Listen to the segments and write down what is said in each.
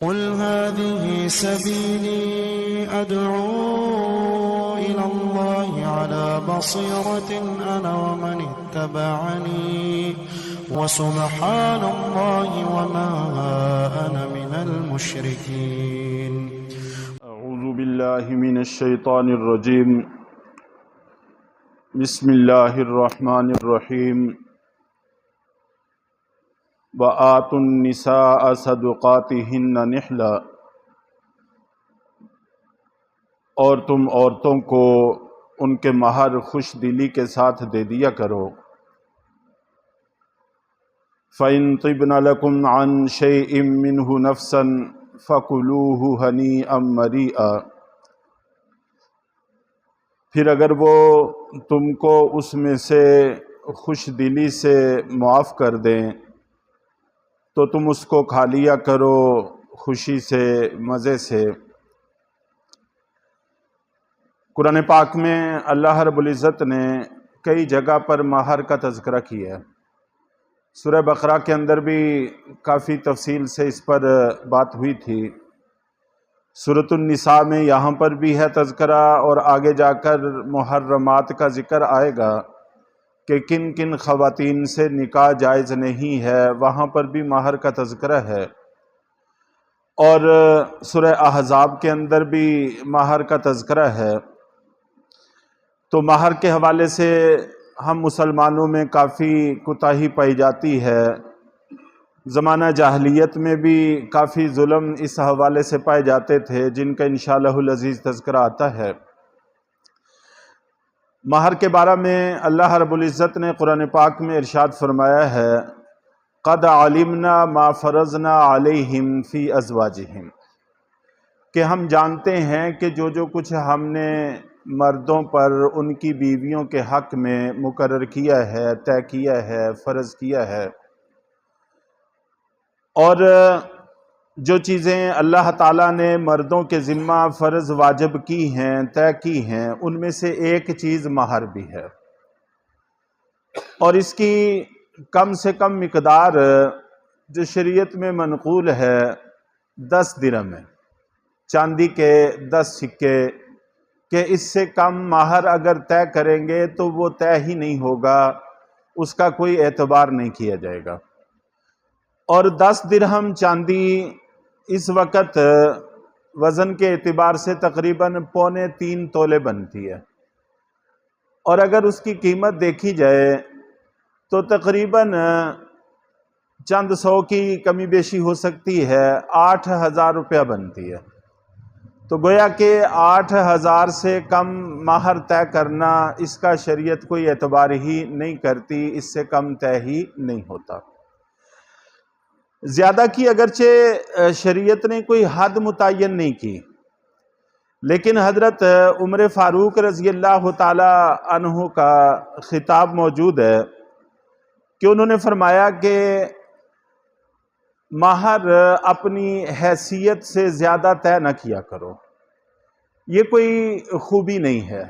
قل هذه سبيلي أدعو إلى الله على بصيرة أنا ومن اتبعني وسبحان الله وما أنا من المشركين. اعوذ باللہ من الشیطان الرجیم. بسم اللہ الرحمن الرحیم. وآتوا النساء صدقاتہن نحلا، اور تم عورتوں کو ان کے مہر خوش دلی کے ساتھ دے دیا کرو. فَإِن طِبْنَ لَكُمْ عَن شَيْءٍ مِّنْهُ نَفْسًا فَكُلُوهُ هَنِيئًا مَرِيئًا. پھر اگر وہ تم کو اس میں سے خوش دلی سے معاف کر دیں تو تم اس کو کھا لیا کرو خوشی سے، مزے سے. قرآن پاک میں اللہ رب العزت نے کئی جگہ پر مہر کا تذکرہ کیا ہے. سورہ بقرہ کے اندر بھی کافی تفصیل سے اس پر بات ہوئی تھی. سورۃ النساء میں یہاں پر بھی ہے تذکرہ، اور آگے جا کر محرمات کا ذکر آئے گا کہ کن کن خواتین سے نکاح جائز نہیں ہے، وہاں پر بھی مہر کا تذکرہ ہے. اور سورہ احزاب کے اندر بھی مہر کا تذکرہ ہے. تو مہر کے حوالے سے ہم مسلمانوں میں کافی کوتاہی پائی جاتی ہے. زمانہ جاہلیت میں بھی کافی ظلم اس حوالے سے پائے جاتے تھے، جن کا انشاءاللہ العزیز تذکرہ آتا ہے. مہر کے بارے میں اللہ رب العزت نے قرآن پاک میں ارشاد فرمایا ہے، قَدْ عَلِمْنَا مَا فَرَضْنَا عَلَيْهِمْ فِي أَزْوَاجِهِمْ، کہ ہم جانتے ہیں کہ جو کچھ ہم نے مردوں پر ان کی بیویوں کے حق میں مقرر کیا ہے، طے کیا ہے، فرض کیا ہے. اور جو چیزیں اللہ تعالیٰ نے مردوں کے ذمہ فرض واجب کی ہیں، طے کی ہیں، ان میں سے ایک چیز مہر بھی ہے. اور اس کی کم سے کم مقدار جو شریعت میں منقول ہے 10 درہم ہے، چاندی کے 10 سکے، کہ اس سے کم مہر اگر طے کریں گے تو وہ طے ہی نہیں ہوگا، اس کا کوئی اعتبار نہیں کیا جائے گا. اور 10 درہم چاندی اس وقت وزن کے اعتبار سے تقریباً 3.25 تولے بنتی ہے. اور اگر اس کی قیمت دیکھی جائے تو تقریباً چند سو کی کمی بیشی ہو سکتی ہے، 8,000 روپیہ بنتی ہے. تو گویا کہ 8,000 سے کم مہر طے کرنا، اس کا شریعت کوئی اعتبار ہی نہیں کرتی، اس سے کم طے ہی نہیں ہوتا. زیادہ کی اگرچہ شریعت نے کوئی حد متعین نہیں کی، لیکن حضرت عمر فاروق رضی اللہ تعالی عنہ کا خطاب موجود ہے کہ انہوں نے فرمایا کہ مہر اپنی حیثیت سے زیادہ طے نہ کیا کرو، یہ کوئی خوبی نہیں ہے.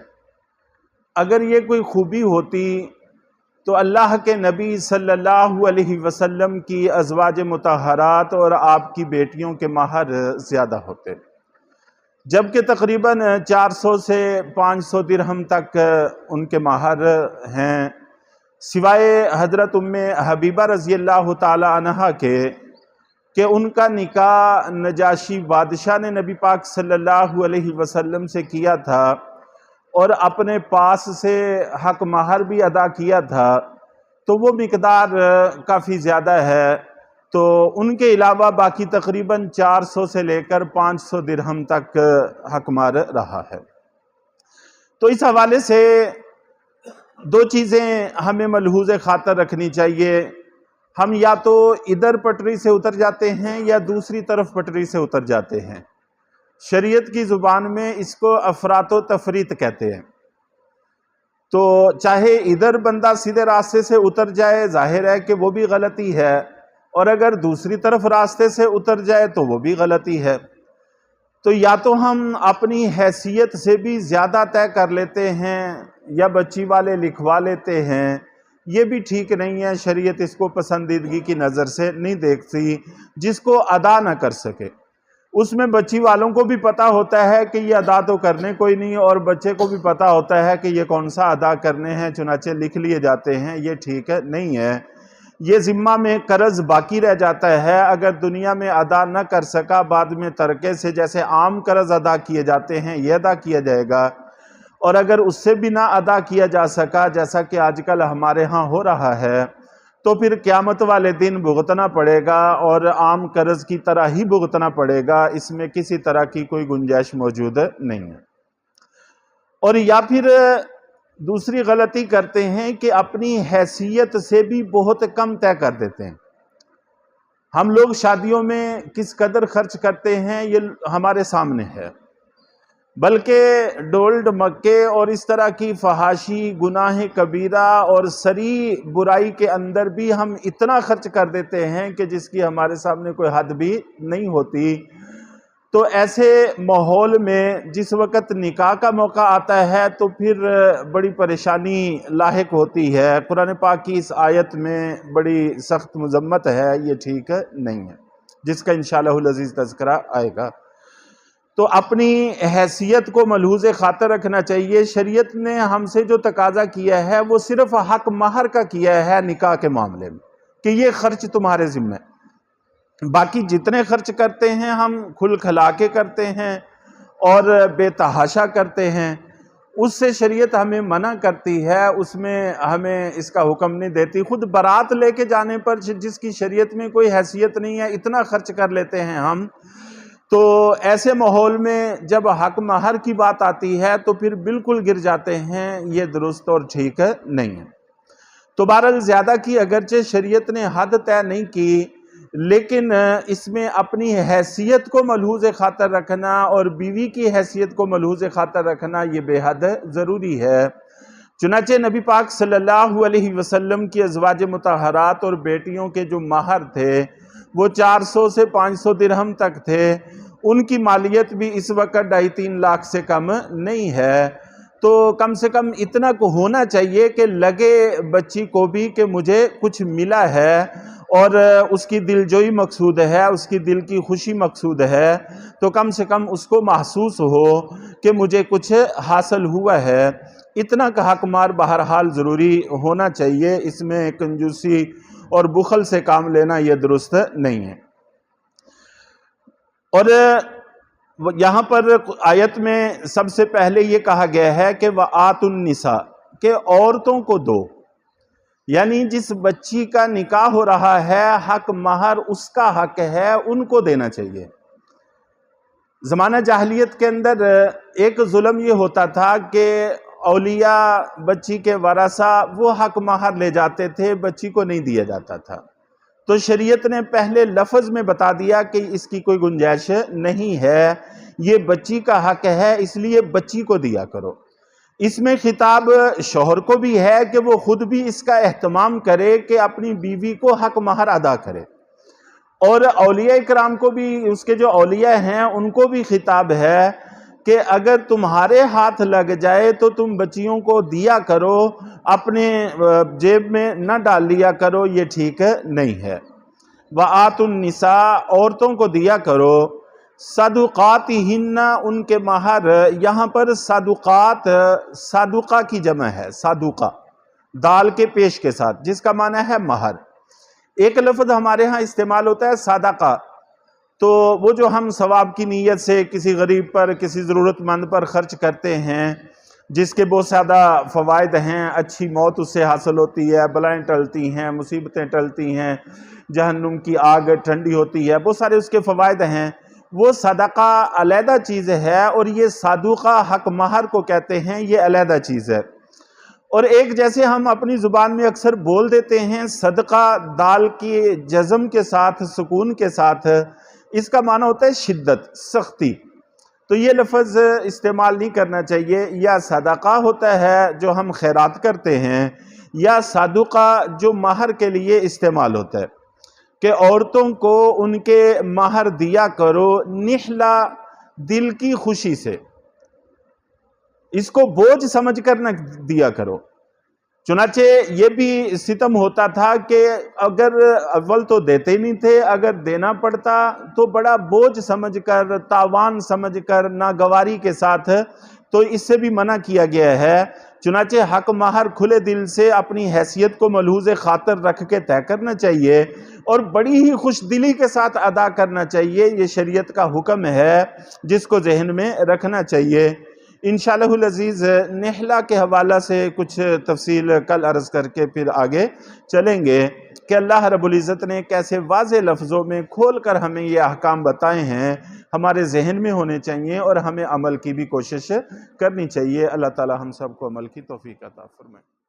اگر یہ کوئی خوبی ہوتی تو اللہ کے نبی صلی اللہ علیہ وسلم کی ازواج مطہرات اور آپ کی بیٹیوں کے مہر زیادہ ہوتے، جبکہ تقریباً 400 سے 500 درہم تک ان کے مہر ہیں، سوائے حضرت ام حبیبہ رضی اللہ تعالی عنہا کے کہ ان کا نکاح نجاشی بادشاہ نے نبی پاک صلی اللہ علیہ وسلم سے کیا تھا، اور اپنے پاس سے حق مہر بھی ادا کیا تھا، تو وہ مقدار کافی زیادہ ہے. تو ان کے علاوہ باقی تقریباً 400 سے لے کر 500 درہم تک حق مہر رہا ہے. تو اس حوالے سے 2 چیزیں ہمیں ملحوظ خاطر رکھنی چاہیے. ہم یا تو ادھر پٹری سے اتر جاتے ہیں یا دوسری طرف پٹری سے اتر جاتے ہیں. شریعت کی زبان میں اس کو افراط و تفریط کہتے ہیں. تو چاہے ادھر بندہ سیدھے راستے سے اتر جائے، ظاہر ہے کہ وہ بھی غلطی ہے، اور اگر دوسری طرف راستے سے اتر جائے تو وہ بھی غلطی ہے. تو یا تو ہم اپنی حیثیت سے بھی زیادہ طے کر لیتے ہیں یا بچی والے لکھوا لیتے ہیں، یہ بھی ٹھیک نہیں ہے. شریعت اس کو پسندیدگی کی نظر سے نہیں دیکھتی جس کو ادا نہ کر سکے. اس میں بچی والوں کو بھی پتا ہوتا ہے کہ یہ ادا تو کرنے کوئی نہیں، اور بچے کو بھی پتا ہوتا ہے کہ یہ کون سا ادا کرنے ہیں، چنانچہ لکھ لیے جاتے ہیں۔ یہ ٹھیک ہے نہیں ہے، یہ ذمہ میں قرض باقی رہ جاتا ہے۔ اگر دنیا میں ادا نہ کر سکا، بعد میں ترکے سے جیسے عام قرض ادا کیے جاتے ہیں یہ ادا کیا جائے گا، اور اگر اس سے بھی نہ ادا کیا جا سکا جیسا کہ آج کل ہمارے ہاں ہو رہا ہے، تو پھر قیامت والے دن بھگتنا پڑے گا، اور عام قرض کی طرح ہی بھگتنا پڑے گا۔ اس میں کسی طرح کی کوئی گنجائش موجود نہیں ہے۔ اور یا پھر دوسری غلطی کرتے ہیں کہ اپنی حیثیت سے بھی بہت کم طے کر دیتے ہیں۔ ہم لوگ شادیوں میں کس قدر خرچ کرتے ہیں یہ ہمارے سامنے ہے، بلکہ ڈولڈ مکے اور اس طرح کی فحاشی، گناہ کبیرہ اور سری برائی کے اندر بھی ہم اتنا خرچ کر دیتے ہیں کہ جس کی ہمارے سامنے کوئی حد بھی نہیں ہوتی۔ تو ایسے ماحول میں جس وقت نکاح کا موقع آتا ہے تو پھر بڑی پریشانی لاحق ہوتی ہے۔ قرآن پاک کی اس آیت میں بڑی سخت مذمت ہے، یہ ٹھیک نہیں ہے، جس کا انشاءاللہ العزیز تذکرہ آئے گا۔ تو اپنی حیثیت کو ملحوظ خاطر رکھنا چاہیے۔ شریعت نے ہم سے جو تقاضا کیا ہے وہ صرف حق مہر کا کیا ہے نکاح کے معاملے میں، کہ یہ خرچ تمہارے ذمہ ہے۔ باقی جتنے خرچ کرتے ہیں ہم کھل کھلا کے کرتے ہیں اور بے تحاشا کرتے ہیں، اس سے شریعت ہمیں منع کرتی ہے، اس میں ہمیں اس کا حکم نہیں دیتی۔ خود بارات لے کے جانے پر جس کی شریعت میں کوئی حیثیت نہیں ہے اتنا خرچ کر لیتے ہیں ہم۔ تو ایسے ماحول میں جب حق مہر کی بات آتی ہے تو پھر بالکل گر جاتے ہیں، یہ درست اور ٹھیک نہیں ہے۔ تو بہرحال زیادہ کی اگرچہ شریعت نے حد طے نہیں کی، لیکن اس میں اپنی حیثیت کو ملحوظ خاطر رکھنا اور بیوی کی حیثیت کو ملحوظ خاطر رکھنا یہ بے حد ضروری ہے۔ چنانچہ نبی پاک صلی اللہ علیہ وسلم کی ازواج مطہرات اور بیٹیوں کے جو مہر تھے وہ 400 سے 500 درہم تک تھے۔ ان کی مالیت بھی اس وقت 2.5-3 لاکھ سے کم نہیں ہے۔ تو کم سے کم اتنا کو ہونا چاہیے کہ لگے بچی کو بھی کہ مجھے کچھ ملا ہے، اور اس کی دل جوئی مقصود ہے، اس کی دل کی خوشی مقصود ہے، تو کم سے کم اس کو محسوس ہو کہ مجھے کچھ حاصل ہوا ہے۔ اتنا کا حق مار بہرحال ضروری ہونا چاہیے، اس میں کنجوسی اور بخل سے کام لینا یہ درست نہیں ہے۔ اور یہاں پر آیت میں سب سے پہلے یہ کہا گیا ہے کہ وَآتُوا النِّسَاءَ، کہ عورتوں کو دو، یعنی جس بچی کا نکاح ہو رہا ہے حق مہر اس کا حق ہے، ان کو دینا چاہیے۔ زمانہ جاہلیت کے اندر ایک ظلم یہ ہوتا تھا کہ اولیاء بچی کے ورثہ وہ حق مہر لے جاتے تھے، بچی کو نہیں دیا جاتا تھا۔ تو شریعت نے پہلے لفظ میں بتا دیا کہ اس کی کوئی گنجائش نہیں ہے، یہ بچی کا حق ہے، اس لیے بچی کو دیا کرو۔ اس میں خطاب شوہر کو بھی ہے کہ وہ خود بھی اس کا اہتمام کرے کہ اپنی بیوی کو حق مہر ادا کرے، اور اولیاء اکرام کو بھی، اس کے جو اولیاء ہیں ان کو بھی خطاب ہے کہ اگر تمہارے ہاتھ لگ جائے تو تم بچیوں کو دیا کرو، اپنے جیب میں نہ ڈال لیا کرو، یہ ٹھیک نہیں ہے۔ وَآتُوا النِّسَاءَ، عورتوں کو دیا کرو، صدقاتہن، ان کے مہر۔ یہاں پر صدقات صدقہ کی جمع ہے، صدقہ دال کے پیش کے ساتھ، جس کا معنی ہے مہر۔ ایک لفظ ہمارے ہاں استعمال ہوتا ہے صدقہ، تو وہ جو ہم ثواب کی نیت سے کسی غریب پر، کسی ضرورت مند پر خرچ کرتے ہیں، جس کے بہت زیادہ فوائد ہیں، اچھی موت اس سے حاصل ہوتی ہے، بلائیں ٹلتی ہیں، مصیبتیں ٹلتی ہیں، جہنم کی آگ ٹھنڈی ہوتی ہے، بہت سارے اس کے فوائد ہیں، وہ صدقہ علیحدہ چیز ہے، اور یہ صدقہ حق مہر کو کہتے ہیں، یہ علیحدہ چیز ہے۔ اور ایک جیسے ہم اپنی زبان میں اکثر بول دیتے ہیں صدقہ دال کی جزم کے ساتھ، سکون کے ساتھ، اس کا معنی ہوتا ہے شدت، سختی، تو یہ لفظ استعمال نہیں کرنا چاہیے۔ یا صدقہ ہوتا ہے جو ہم خیرات کرتے ہیں، یا صدقہ جو مہر کے لیے استعمال ہوتا ہے، کہ عورتوں کو ان کے مہر دیا کرو نحلہ، دل کی خوشی سے، اس کو بوجھ سمجھ کر نہ دیا کرو۔ چنانچہ یہ بھی ستم ہوتا تھا کہ اگر اول تو دیتے نہیں تھے، اگر دینا پڑتا تو بڑا بوجھ سمجھ کر، تاوان سمجھ کر، ناگواری کے ساتھ، تو اس سے بھی منع کیا گیا ہے۔ چنانچہ حق مہر کھلے دل سے اپنی حیثیت کو ملحوظ خاطر رکھ کے طے کرنا چاہیے اور بڑی ہی خوش دلی کے ساتھ ادا کرنا چاہیے۔ یہ شریعت کا حکم ہے جس کو ذہن میں رکھنا چاہیے۔ انشاءاللہ العزیز نحلہ کے حوالہ سے کچھ تفصیل کل عرض کر کے پھر آگے چلیں گے کہ اللہ رب العزت نے کیسے واضح لفظوں میں کھول کر ہمیں یہ احکام بتائے ہیں، ہمارے ذہن میں ہونے چاہیے اور ہمیں عمل کی بھی کوشش کرنی چاہیے۔ اللہ تعالی ہم سب کو عمل کی توفیق عطا فرمائے۔